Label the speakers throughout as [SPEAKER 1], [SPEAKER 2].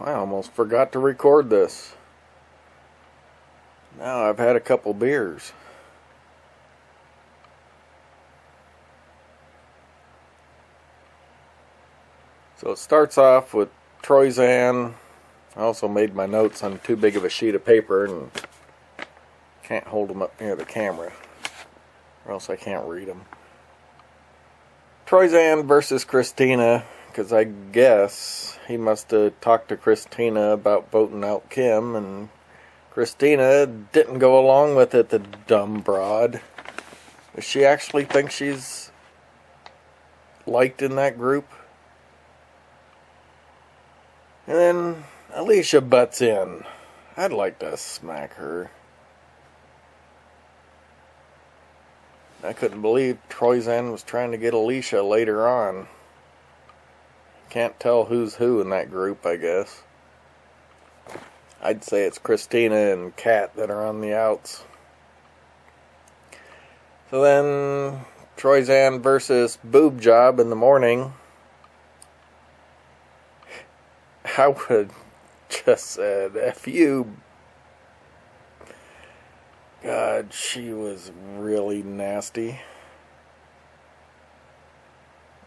[SPEAKER 1] I almost forgot to record this. Now I've had a couple beers. So it starts off with Troyzan. I also made my notes on too big of a sheet of paper and can't hold them up near the camera, or else I can't read them. Troyzan versus Christina, because I guess he must have talked to Christina about voting out Kim, and Christina didn't go along with it, the dumb broad. Does she actually think she's liked in that group? And then Alicia butts in. I'd like to smack her. I couldn't believe Troyzan was trying to get Alicia later on. Can't tell who's who in that group, I guess. I'd say it's Christina and Kat that are on the outs. So then, Troyzan versus Boob Job in the morning. I would have just said, F you. God, she was really nasty.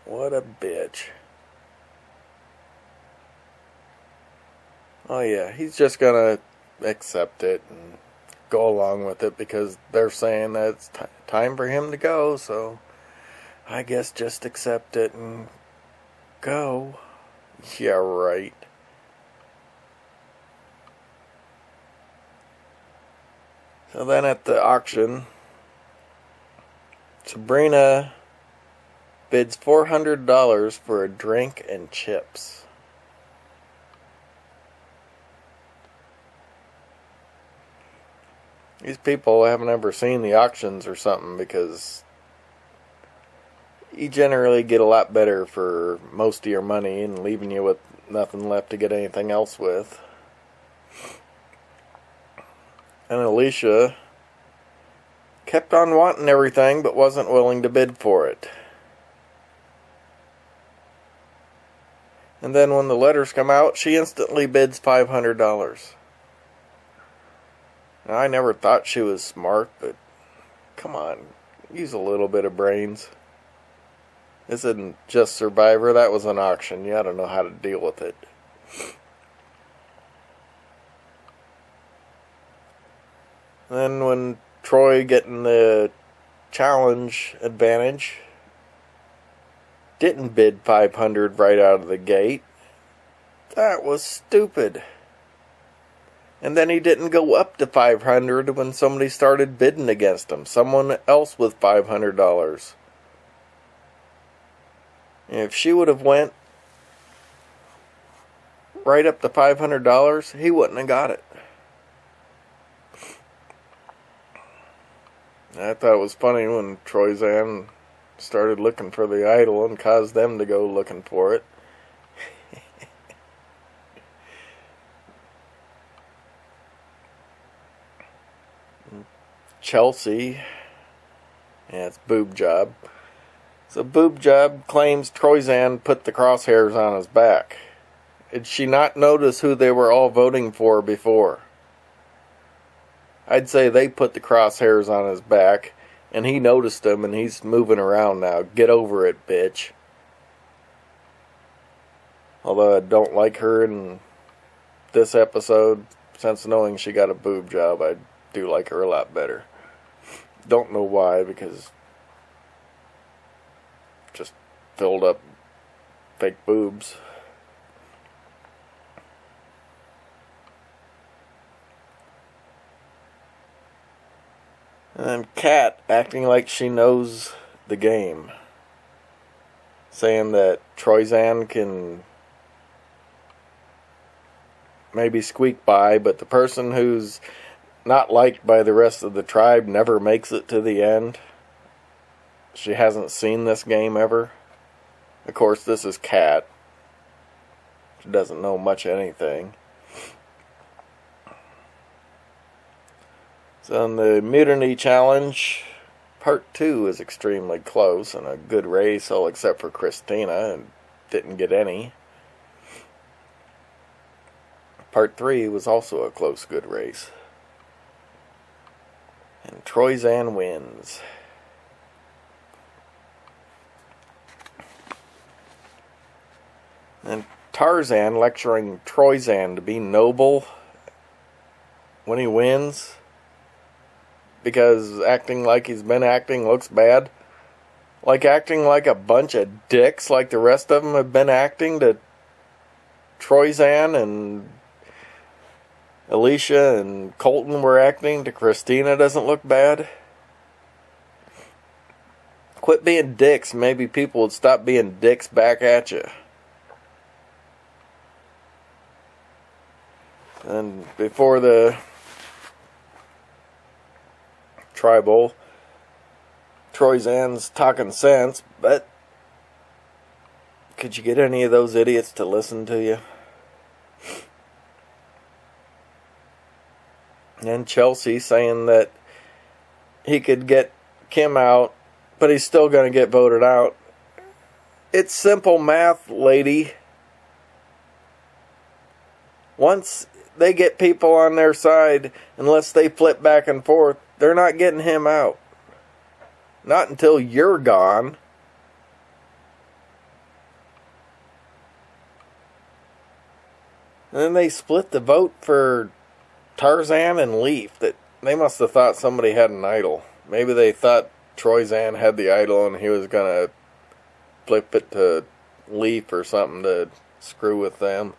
[SPEAKER 1] What a bitch. Oh yeah, he's just gonna accept it and go along with it because they're saying that it's time for him to go, so I guess just accept it and go. Yeah, right. So then at the auction, Sabrina bids $400 for a drink and chips. These people haven't ever seen the auctions or something, because you generally get a lot better for most of your money and leaving you with nothing left to get anything else with. And Alicia kept on wanting everything but wasn't willing to bid for it. And then when the letters come out, she instantly bids $500. Now, I never thought she was smart, but come on, use a little bit of brains. This isn't just Survivor, that was an auction. You ought to know how to deal with it. Then when Troy getting the challenge advantage didn't bid $500 right out of the gate, that was stupid. And then he didn't go up to $500 when somebody started bidding against him. Someone else with $500. If she would have went right up to $500, he wouldn't have got it. I thought it was funny when Troyzan started looking for the idol and caused them to go looking for it. Chelsea. Yeah, it's Boob Job. So Boob Job claims Troyzan put the crosshairs on his back. Did she not notice who they were all voting for before? I'd say they put the crosshairs on his back, and he noticed them, and he's moving around now. Get over it, bitch. Although I don't like her in this episode, since knowing she got a boob job, I do like her a lot better. Don't know why, because just filled up fake boobs. And Kat acting like she knows the game, saying that Troyzan can maybe squeak by, but the person who's not liked by the rest of the tribe never makes it to the end. She hasn't seen this game ever. Of course, this is Kat. She doesn't know much of anything. So in the Mutiny Challenge, Part 2 is extremely close and a good race, all except for Christina, and didn't get any. Part 3 was also a close, good race. And Troyzan wins. And Tarzan lecturing Troyzan to be noble when he wins, because acting like he's been acting looks bad. Like acting like a bunch of dicks like the rest of them have been acting to Troyzan, and Alicia and Colton were acting to Christina doesn't look bad. Quit being dicks. Maybe people would stop being dicks back at you. And before the tribal, Troyzan's talking sense, but could you get any of those idiots to listen to you? And Chelsea saying that he could get Kim out, but he's still going to get voted out. It's simple math, lady. Once they get people on their side, unless they flip back and forth, they're not getting him out. Not until you're gone. And then they split the vote for Tarzan and Leaf. That they must have thought somebody had an idol. Maybe they thought Troyzan had the idol and he was going to flip it to Leaf or something to screw with them.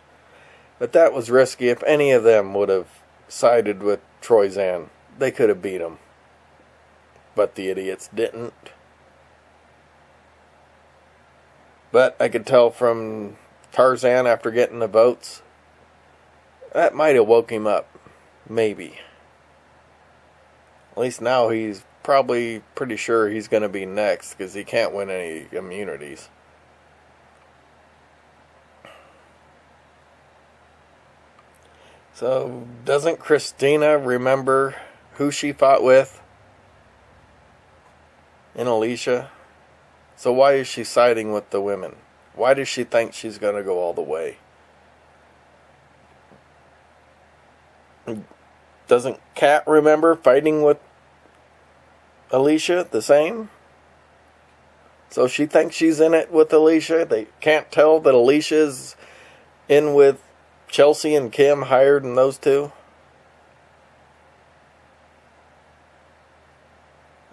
[SPEAKER 1] But that was risky. If any of them would have sided with Troyzan, they could have beat him. But the idiots didn't. But I could tell from Tarzan after getting the votes, that might have woke him up. Maybe. At least now he's probably pretty sure he's going to be next, because he can't win any immunities. So, doesn't Christina remember who she fought with in Alicia? So why is she siding with the women? Why does she think she's going to go all the way? Doesn't Kat remember fighting with Alicia the same? So she thinks she's in it with Alicia. They can't tell that Alicia's in with Chelsea and Kim, higher than those two.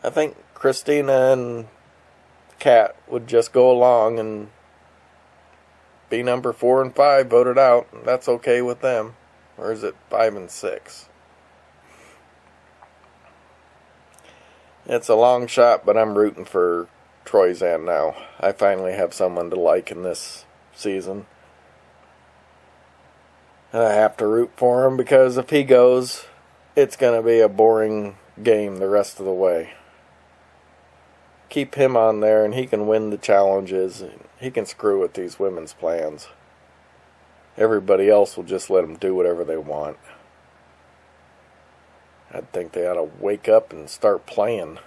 [SPEAKER 1] I think Christina and Kat would just go along and be number 4 and 5 voted out. That's okay with them. Or is it 5 and 6? It's a long shot, but I'm rooting for Troyzan now. I finally have someone to like in this season. And I have to root for him, because if he goes, it's going to be a boring game the rest of the way. Keep him on there and he can win the challenges. He can screw with these women's plans. Everybody else will just let them do whatever they want. I think they ought to wake up and start playing.